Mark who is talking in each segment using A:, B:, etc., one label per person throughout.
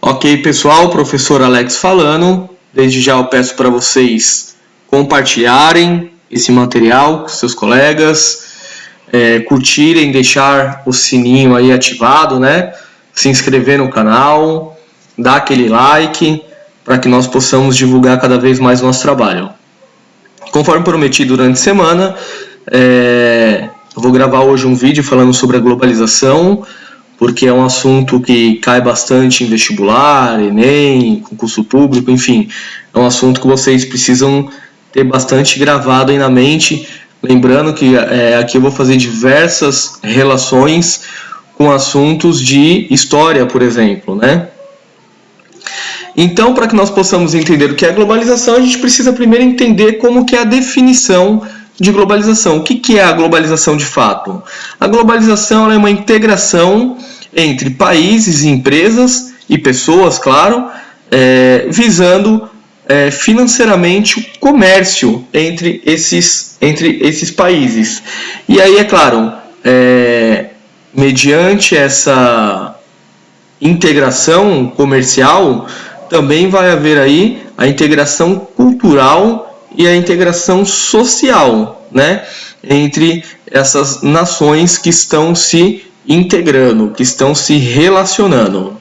A: Ok, pessoal, professor Alex falando. Desde já eu peço para vocês compartilharem esse material com seus colegas, curtirem, deixar o sininho aí ativado, né? Se inscrever no canal, dar aquele like, para que nós possamos divulgar cada vez mais o nosso trabalho. Conforme prometido durante a semana, eu vou gravar hoje um vídeo falando sobre a globalização, porque é um assunto que cai bastante em vestibular, Enem, concurso público, enfim. É um assunto que vocês precisam ter bastante gravado aí na mente. Lembrando que aqui eu vou fazer diversas relações com assuntos de história, por exemplo, né? Então, para que nós possamos entender o que é globalização, a gente precisa primeiro entender como que é a definição de globalização. O que é a globalização de fato? A globalização é uma integração entre países, empresas e pessoas, claro, visando financeiramente o comércio entre esses países. E aí, é claro, mediante essa integração comercial, também vai haver aí a integração cultural e a integração social, né, entre essas nações que estão se integrando, que estão se relacionando.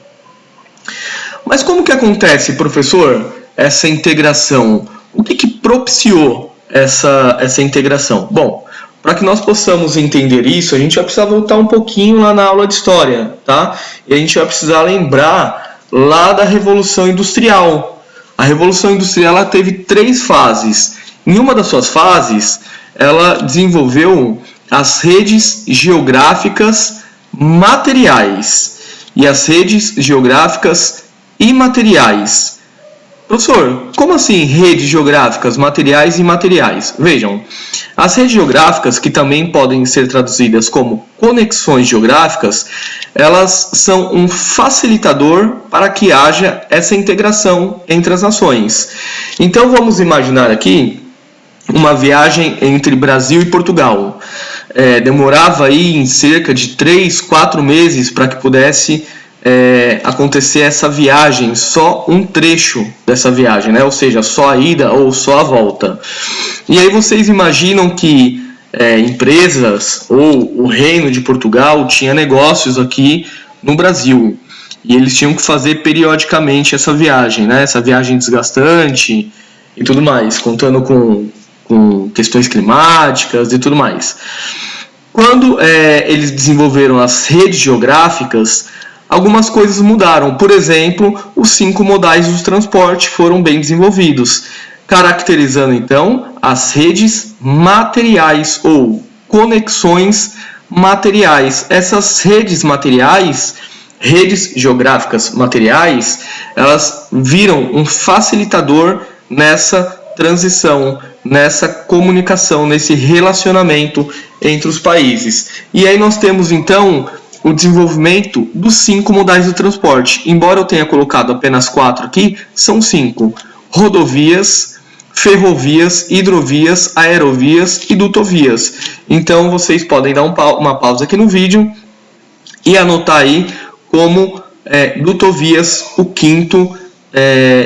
A: Mas como que acontece, professor, essa integração? O que propiciou essa integração? Bom, para que nós possamos entender isso, a gente vai precisar voltar um pouquinho lá na aula de história, tá? E a gente vai precisar lembrar lá da Revolução Industrial. A Revolução Industrial ela teve 3 fases. Em uma das suas fases, ela desenvolveu as redes geográficas materiais e as redes geográficas imateriais. Professor, como assim redes geográficas materiais e imateriais? Vejam, as redes geográficas, que também podem ser traduzidas como conexões geográficas, elas são um facilitador para que haja essa integração entre as nações. Então vamos imaginar aqui uma viagem entre Brasil e Portugal. Demorava aí em cerca de 3, 4 meses para que pudesse acontecer essa viagem, só um trecho dessa viagem, né? Ou seja, só a ida ou só a volta. E aí vocês imaginam que empresas ou o Reino de Portugal tinha negócios aqui no Brasil e eles tinham que fazer periodicamente essa viagem, né? Essa viagem desgastante e tudo mais, contando com questões climáticas e tudo mais. Quando eles desenvolveram as redes geográficas, algumas coisas mudaram. Por exemplo, os 5 modais do transporte foram bem desenvolvidos, caracterizando então as redes materiais ou conexões materiais. Essas redes materiais, redes geográficas materiais, elas viram um facilitador nessa transição, nessa comunicação, nesse relacionamento entre os países. E aí nós temos então o desenvolvimento dos 5 modais do transporte. Embora eu tenha colocado apenas 4 aqui, são 5: rodovias, ferrovias, hidrovias, aerovias e dutovias. Então vocês podem dar uma pausa aqui no vídeo e anotar aí como dutovias o 5º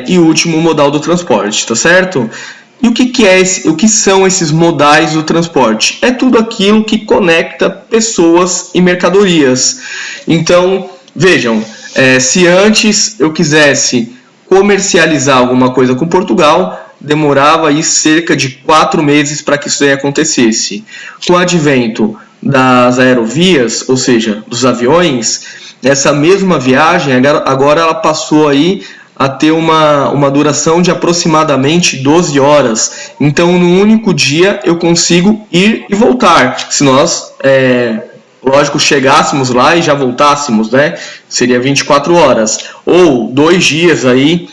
A: e último modal do transporte, tá certo? E o que são esses modais do transporte? É tudo aquilo que conecta pessoas e mercadorias. Então, vejam, se antes eu quisesse comercializar alguma coisa com Portugal, demorava aí cerca de 4 meses para que isso aí acontecesse. Com o advento das aerovias, ou seja, dos aviões, essa mesma viagem agora ela passou aí a ter uma duração de aproximadamente 12 horas. Então, no único dia, eu consigo ir e voltar. Se nós, lógico, chegássemos lá e já voltássemos, né? Seria 24 horas. Ou 2 dias aí,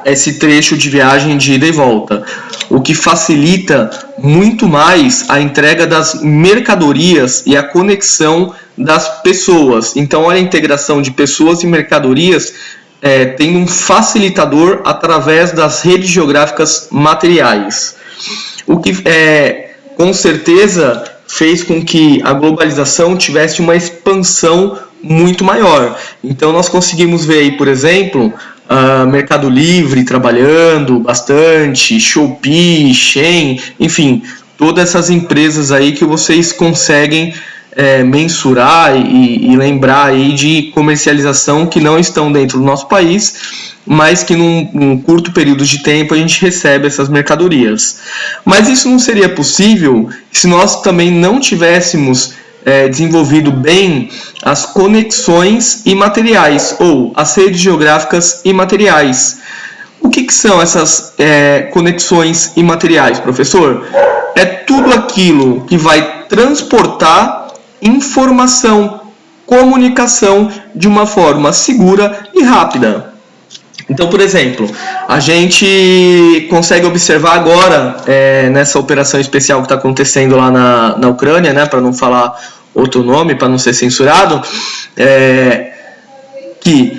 A: esse trecho de viagem de ida e volta. O que facilita muito mais a entrega das mercadorias e a conexão das pessoas. Então, olha a integração de pessoas e mercadorias tem um facilitador através das redes geográficas materiais. O que com certeza fez com que a globalização tivesse uma expansão muito maior. Então nós conseguimos ver aí, por exemplo, Mercado Livre trabalhando bastante, Shopee, Shein, enfim, todas essas empresas aí que vocês conseguem mensurar e lembrar aí de comercialização que não estão dentro do nosso país, mas que num curto período de tempo a gente recebe essas mercadorias. Mas isso não seria possível se nós também não tivéssemos desenvolvido bem as conexões imateriais ou as redes geográficas imateriais. O que são essas conexões imateriais, professor? É tudo aquilo que vai transportar informação, comunicação de uma forma segura e rápida. Então, por exemplo, a gente consegue observar agora, nessa operação especial que está acontecendo lá na Ucrânia, né, para não falar outro nome, para não ser censurado, que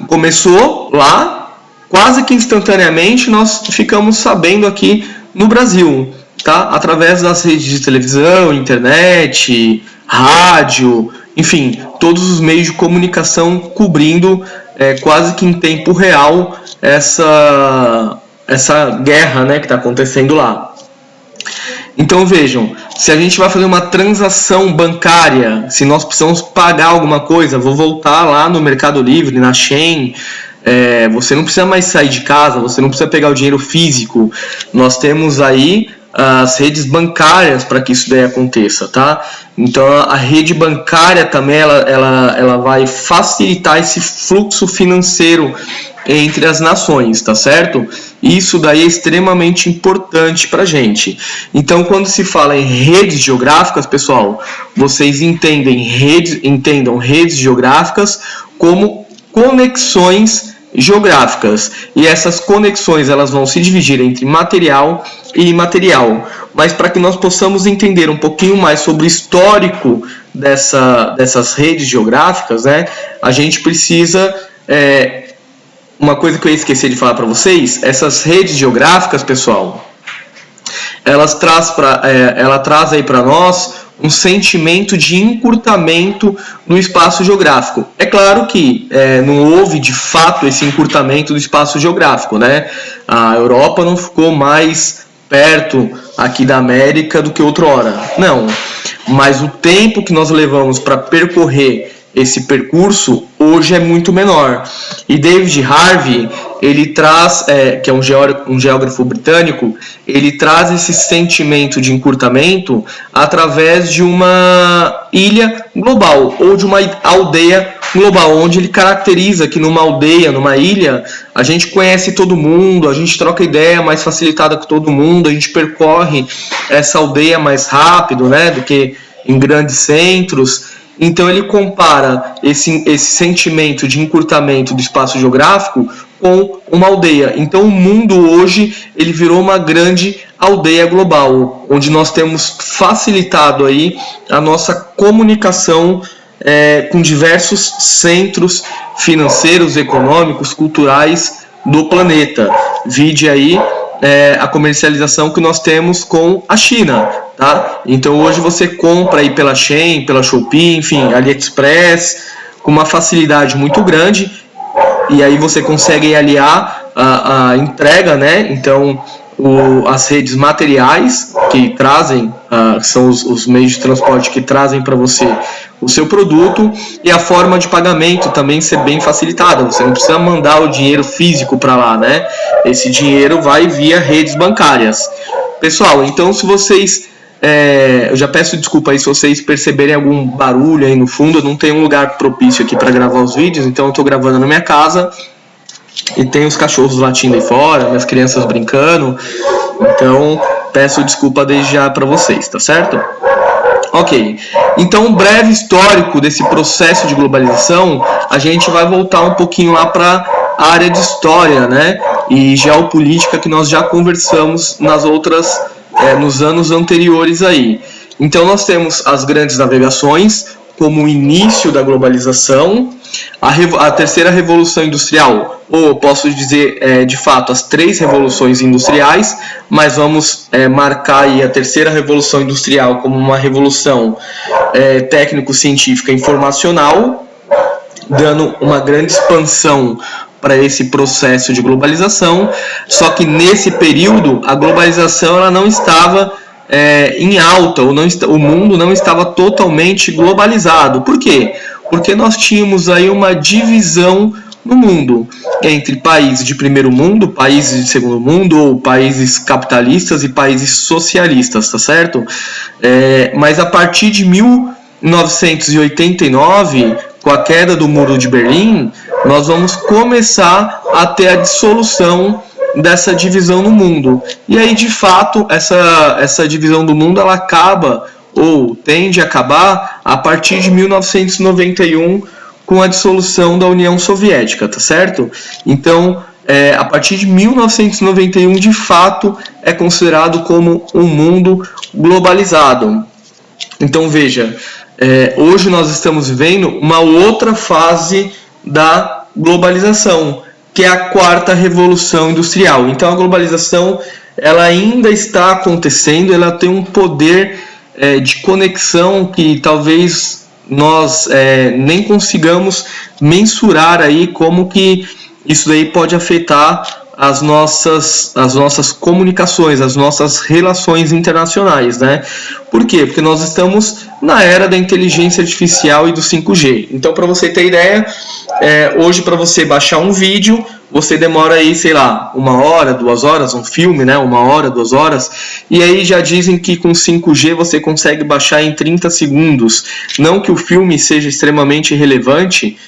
A: começou lá, quase que instantaneamente nós ficamos sabendo aqui no Brasil, tá? Através das redes de televisão, internet, rádio, enfim, todos os meios de comunicação cobrindo quase que em tempo real essa guerra, né, que está acontecendo lá. Então vejam, se a gente vai fazer uma transação bancária, se nós precisamos pagar alguma coisa, vou voltar lá no Mercado Livre, na Shein, você não precisa mais sair de casa, você não precisa pegar o dinheiro físico, nós temos aí as redes bancárias para que isso daí aconteça, tá? Então a rede bancária também ela vai facilitar esse fluxo financeiro entre as nações, tá certo? Isso daí é extremamente importante para a gente. Então, quando se fala em redes geográficas, pessoal, vocês entendam redes geográficas como conexões geográficas. E essas conexões elas vão se dividir entre material e imaterial. Mas para que nós possamos entender um pouquinho mais sobre o histórico dessas redes geográficas, né, a gente precisa... uma coisa que eu esqueci de falar para vocês, essas redes geográficas, pessoal, ela traz aí para nós um sentimento de encurtamento no espaço geográfico. É claro que não houve de fato esse encurtamento do espaço geográfico, né? A Europa não ficou mais perto aqui da América do que outrora, não. Mas o tempo que nós levamos para percorrer esse percurso hoje é muito menor. E David Harvey, ele traz, que é um geógrafo britânico, ele traz esse sentimento de encurtamento através de uma ilha global ou de uma aldeia global, onde ele caracteriza que numa aldeia, numa ilha, a gente conhece todo mundo, a gente troca ideia mais facilitada com todo mundo, a gente percorre essa aldeia mais rápido, né, do que em grandes centros. Então ele compara esse sentimento de encurtamento do espaço geográfico com uma aldeia. Então o mundo hoje ele virou uma grande aldeia global, onde nós temos facilitado aí a nossa comunicação com diversos centros financeiros, econômicos, culturais do planeta. Vide aí a comercialização que nós temos com a China, tá? Então hoje você compra aí pela Shein, pela Shopee, enfim, AliExpress, com uma facilidade muito grande, e aí você consegue aliar a entrega, né? Então as redes materiais que trazem, são os meios de transporte que trazem para você o seu produto, e a forma de pagamento também ser bem facilitada. Você não precisa mandar o dinheiro físico para lá, né? Esse dinheiro vai via redes bancárias. Pessoal, então se vocês... eu já peço desculpa aí se vocês perceberem algum barulho aí no fundo. Eu não tenho um lugar propício aqui para gravar os vídeos, então eu estou gravando na minha casa e tem os cachorros latindo aí fora, minhas crianças brincando, então peço desculpa desde já para vocês, tá certo? Ok, então um breve histórico desse processo de globalização. A gente vai voltar um pouquinho lá para a área de história, né, e geopolítica, que nós já conversamos nos anos anteriores aí. Então nós temos as grandes navegações, como o início da globalização, a terceira revolução industrial, ou posso dizer, de fato, as três revoluções industriais, mas vamos marcar aí a terceira revolução industrial como uma revolução técnico-científica informacional, dando uma grande expansão para esse processo de globalização. Só que nesse período a globalização ela não estava em alta, ou não, o mundo não estava totalmente globalizado. Por quê? Porque nós tínhamos aí uma divisão no mundo entre países de primeiro mundo, países de segundo mundo, ou países capitalistas e países socialistas, tá certo? Mas a partir de 1989, com a queda do Muro de Berlim, nós vamos começar a ter a dissolução dessa divisão no mundo. E aí, de fato, essa divisão do mundo ela acaba, ou tende a acabar, a partir de 1991, com a dissolução da União Soviética, tá certo? Então, a partir de 1991, de fato, é considerado como um mundo globalizado. Então, veja, hoje nós estamos vivendo uma outra fase da globalização, que é a quarta revolução industrial. Então, a globalização ela ainda está acontecendo, ela tem um poder de conexão que talvez nós nem consigamos mensurar aí como que isso daí pode afetar as nossas comunicações, as nossas relações internacionais, né? Por quê? Porque nós estamos na era da inteligência artificial e do 5G. Então, para você ter ideia, hoje para você baixar um vídeo, você demora aí, sei lá, 1 hora, 2 horas, um filme, né? 1 hora, 2 horas, e aí já dizem que com 5G você consegue baixar em 30 segundos. Não que o filme seja extremamente relevante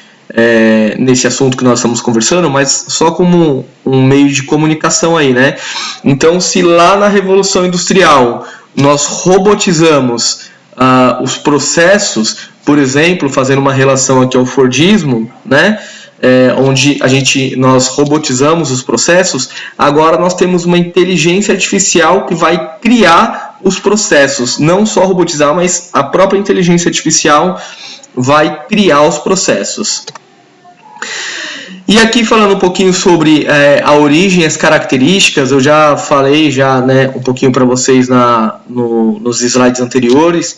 A: nesse assunto que nós estamos conversando, mas só como um meio de comunicação aí, né? Então, se lá na Revolução Industrial nós robotizamos os processos, por exemplo, fazendo uma relação aqui ao Fordismo, né? Onde nós robotizamos os processos, agora nós temos uma inteligência artificial que vai criar os processos, não só robotizar, mas a própria inteligência artificial vai criar os processos. E aqui falando um pouquinho sobre a origem, as características, eu já falei né, um pouquinho para vocês nos slides anteriores,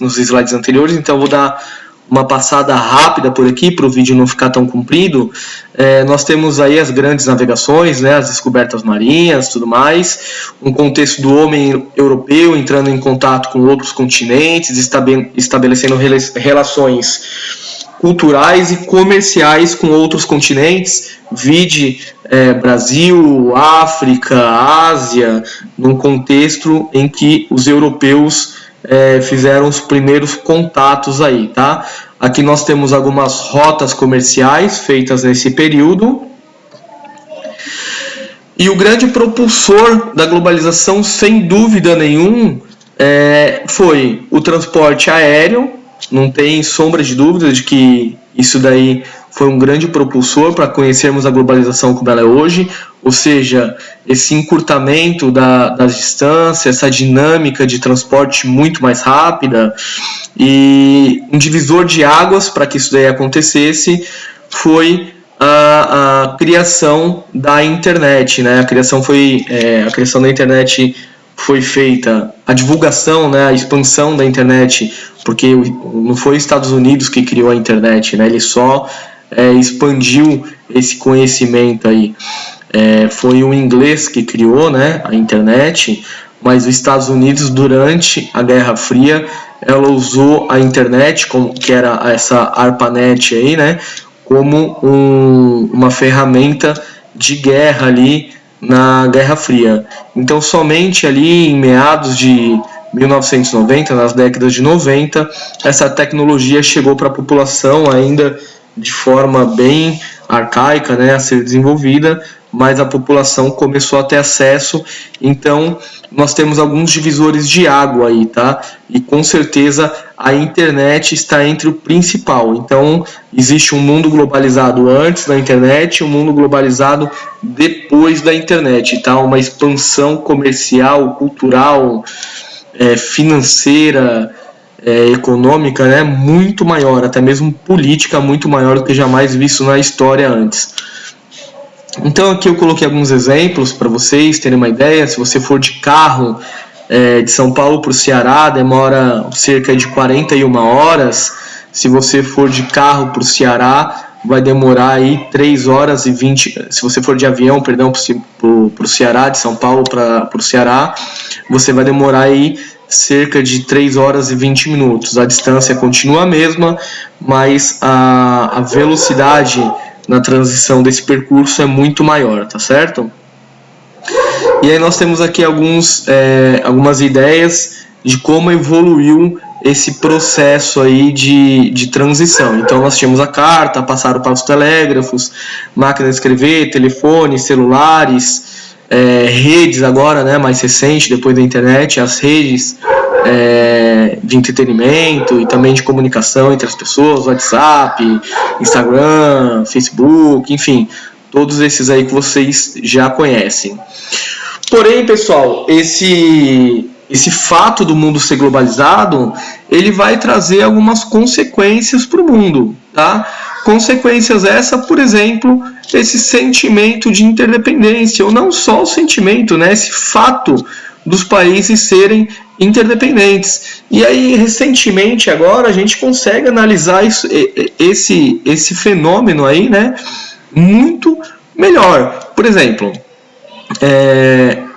A: então eu vou dar uma passada rápida por aqui para o vídeo não ficar tão comprido. Nós temos aí as grandes navegações, né, as descobertas marinhas, tudo mais, um contexto do homem europeu entrando em contato com outros continentes, estabelecendo relações culturais e comerciais com outros continentes, vide Brasil, África, Ásia, num contexto em que os europeus fizeram os primeiros contatos aí, tá? Aqui nós temos algumas rotas comerciais feitas nesse período. E o grande propulsor da globalização, sem dúvida nenhuma, foi o transporte aéreo. Não tem sombra de dúvida de que isso daí foi um grande propulsor para conhecermos a globalização como ela é hoje, ou seja, esse encurtamento das distâncias, essa dinâmica de transporte muito mais rápida, e um divisor de águas para que isso daí acontecesse foi a criação da internet, né? A criação da internet foi feita, a divulgação, né, a expansão da internet, porque não foi os Estados Unidos que criou a internet, né? Ele só expandiu esse conhecimento aí. Foi um inglês que criou, né, a internet, mas os Estados Unidos, durante a Guerra Fria, ela usou a internet, que era essa ARPANET aí, né, como uma ferramenta de guerra ali na Guerra Fria. Então, somente ali em meados de 1990, nas décadas de 90, essa tecnologia chegou para a população ainda de forma bem arcaica, né, a ser desenvolvida, mas a população começou a ter acesso. Então, nós temos alguns divisores de água aí, tá? E com certeza a internet está entre o principal. Então, existe um mundo globalizado antes da internet e um mundo globalizado depois da internet, tá? Uma expansão comercial, cultural, financeira, econômica, né, muito maior, até mesmo política muito maior do que jamais visto na história antes. Então aqui eu coloquei alguns exemplos para vocês terem uma ideia. Se você for de carro de São Paulo para o Ceará, demora cerca de 41 horas. Se você for de carro para o Ceará, vai demorar aí 3 horas e 20. Se você for de avião, perdão, para o Ceará, de São Paulo para o Ceará, você vai demorar aí cerca de 3 horas e 20 minutos. A distância continua a mesma, mas a velocidade na transição desse percurso é muito maior, tá certo? E aí nós temos aqui algumas ideias de como evoluiu esse processo aí de transição. Então nós tínhamos a carta, passaram para os telégrafos, máquina de escrever, telefone, celulares, redes agora, né, mais recente, depois da internet, as redes de entretenimento e também de comunicação entre as pessoas, WhatsApp, Instagram, Facebook, enfim, todos esses aí que vocês já conhecem. Porém, pessoal, esse fato do mundo ser globalizado, ele vai trazer algumas consequências para o mundo, tá? Consequências essas, por exemplo, esse sentimento de interdependência, ou não só o sentimento, né? Esse fato dos países serem interdependentes. E aí, recentemente, agora, a gente consegue analisar esse fenômeno aí, né? Muito melhor. Por exemplo,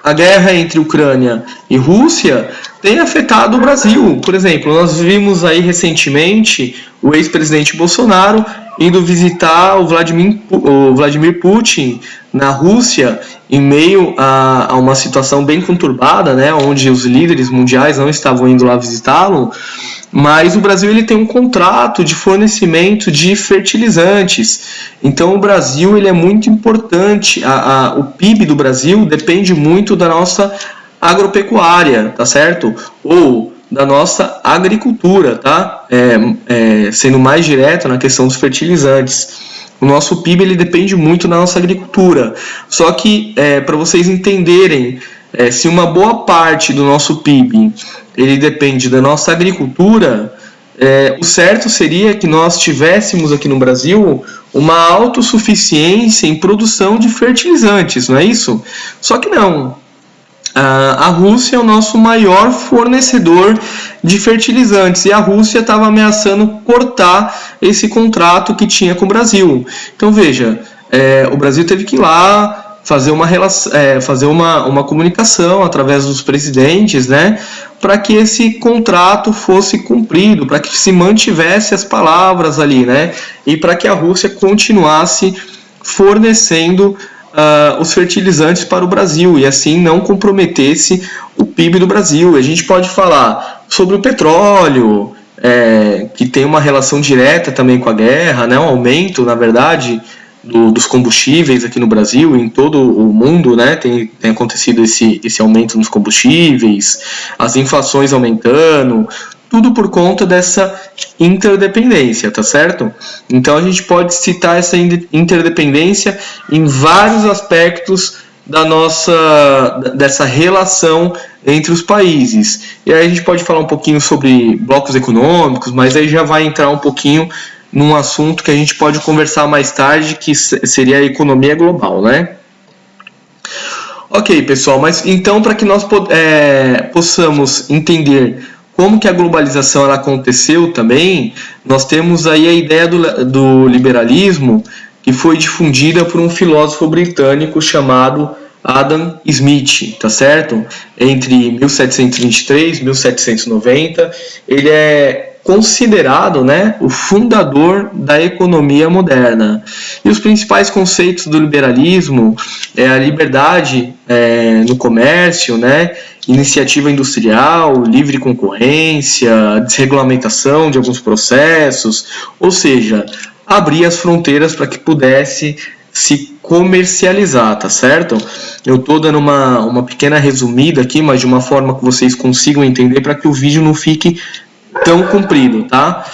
A: a guerra entre Ucrânia e Rússia tem afetado o Brasil. Por exemplo, nós vimos aí recentemente o ex-presidente Bolsonaro indo visitar o Vladimir Putin na Rússia, em meio a uma situação bem conturbada, né, onde os líderes mundiais não estavam indo lá visitá-lo. Mas o Brasil ele tem um contrato de fornecimento de fertilizantes. Então o Brasil ele é muito importante. O PIB do Brasil depende muito da nossa agropecuária, tá certo? Ou da nossa agricultura, tá? Sendo mais direto na questão dos fertilizantes. O nosso PIB ele depende muito da nossa agricultura. Só que para vocês entenderem, se uma boa parte do nosso PIB ele depende da nossa agricultura, o certo seria que nós tivéssemos aqui no Brasil uma autossuficiência em produção de fertilizantes, não é isso? Só que não. A Rússia é o nosso maior fornecedor de fertilizantes e a Rússia estava ameaçando cortar esse contrato que tinha com o Brasil. Então veja, o Brasil teve que ir lá fazer uma comunicação através dos presidentes, né, para que esse contrato fosse cumprido, para que se mantivesse as palavras ali, né, e para que a Rússia continuasse fornecendo os fertilizantes para o Brasil e assim não comprometesse o PIB do Brasil. A gente pode falar sobre o petróleo, que tem uma relação direta também com a guerra, né, um aumento, na verdade, dos combustíveis aqui no Brasil e em todo o mundo, né, tem acontecido esse aumento nos combustíveis, as inflações aumentando, tudo por conta dessa interdependência, tá certo? Então a gente pode citar essa interdependência em vários aspectos dessa relação entre os países. E aí a gente pode falar um pouquinho sobre blocos econômicos, mas aí já vai entrar um pouquinho num assunto que a gente pode conversar mais tarde, que seria a economia global, né? Ok, pessoal, mas então para que nós possamos entender como que a globalização ela aconteceu também, nós temos aí a ideia do liberalismo, que foi difundida por um filósofo britânico chamado Adam Smith, tá certo? Entre 1723 e 1790, ele é considerado, né, o fundador da economia moderna. E os principais conceitos do liberalismo é a liberdade no comércio, né, iniciativa industrial, livre concorrência, desregulamentação de alguns processos, ou seja, abrir as fronteiras para que pudesse se comercializar, tá certo? Eu estou dando uma pequena resumida aqui, mas de uma forma que vocês consigam entender para que o vídeo não fique tão comprido, tá?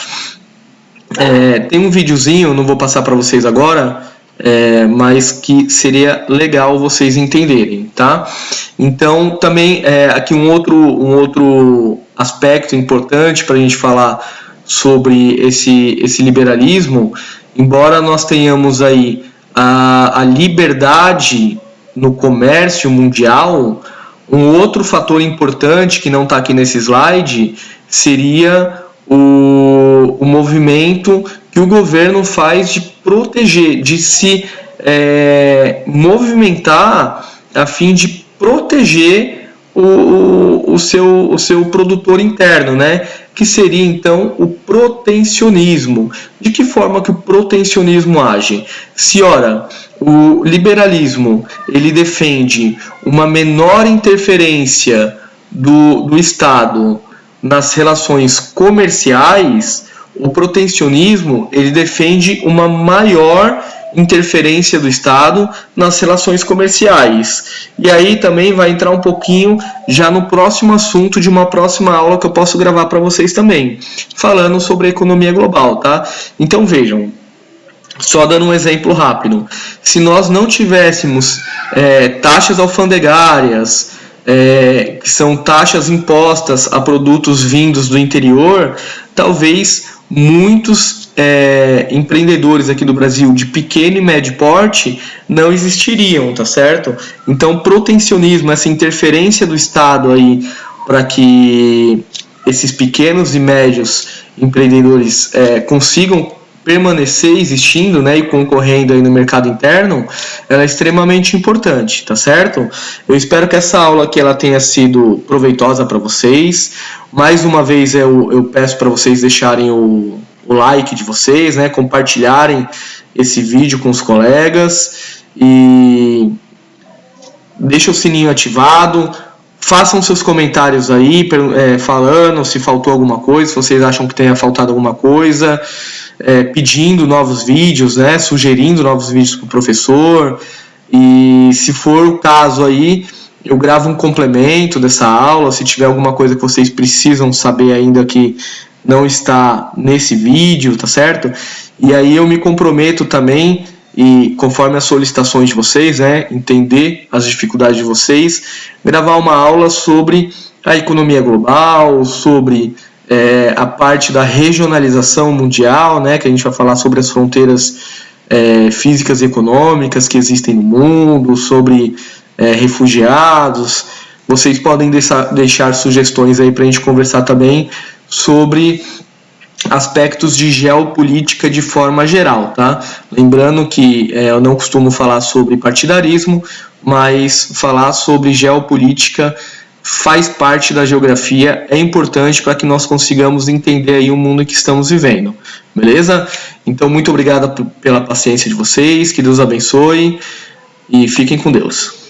A: Tem um videozinho, não vou passar para vocês agora, mas que seria legal vocês entenderem, tá? Então também aqui um outro aspecto importante para a gente falar sobre esse liberalismo, embora nós tenhamos aí a liberdade no comércio mundial, um outro fator importante que não está aqui nesse slide seria o movimento que o governo faz de proteger, de se movimentar a fim de proteger o seu produtor interno, né? Que seria então o protecionismo. De que forma que o protecionismo age? Se ora, o liberalismo ele defende uma menor interferência do Estado nas relações comerciais, o protecionismo ele defende uma maior interferência do Estado nas relações comerciais. E aí também vai entrar um pouquinho já no próximo assunto de uma próxima aula que eu posso gravar para vocês também, falando sobre a economia global, tá? Então vejam, só dando um exemplo rápido, se nós não tivéssemos taxas alfandegárias, que são taxas impostas a produtos vindos do interior, talvez muitos empreendedores aqui do Brasil de pequeno e médio porte não existiriam, tá certo? Então, protecionismo, essa interferência do Estado aí para que esses pequenos e médios empreendedores consigam permanecer existindo, né, e concorrendo aí no mercado interno, ela é extremamente importante, tá certo? Eu espero que essa aula aqui ela tenha sido proveitosa para vocês. Mais uma vez eu peço para vocês deixarem o like de vocês, né, compartilharem esse vídeo com os colegas e deixa o sininho ativado. Façam seus comentários aí, falando se faltou alguma coisa, se vocês acham que tenha faltado alguma coisa, pedindo novos vídeos, né, sugerindo novos vídeos para o professor. E se for o caso aí, eu gravo um complemento dessa aula, se tiver alguma coisa que vocês precisam saber ainda que não está nesse vídeo, tá certo? E aí eu me comprometo também, e conforme as solicitações de vocês, né, entender as dificuldades de vocês, gravar uma aula sobre a economia global, sobre a parte da regionalização mundial, né, que a gente vai falar sobre as fronteiras físicas e econômicas que existem no mundo, sobre refugiados. Vocês podem deixar sugestões aí para a gente conversar também sobre aspectos de geopolítica de forma geral, tá? Lembrando que eu não costumo falar sobre partidarismo, mas falar sobre geopolítica faz parte da geografia, é importante para que nós consigamos entender aí o mundo em que estamos vivendo, beleza? Então, muito obrigado pela paciência de vocês, que Deus abençoe e fiquem com Deus.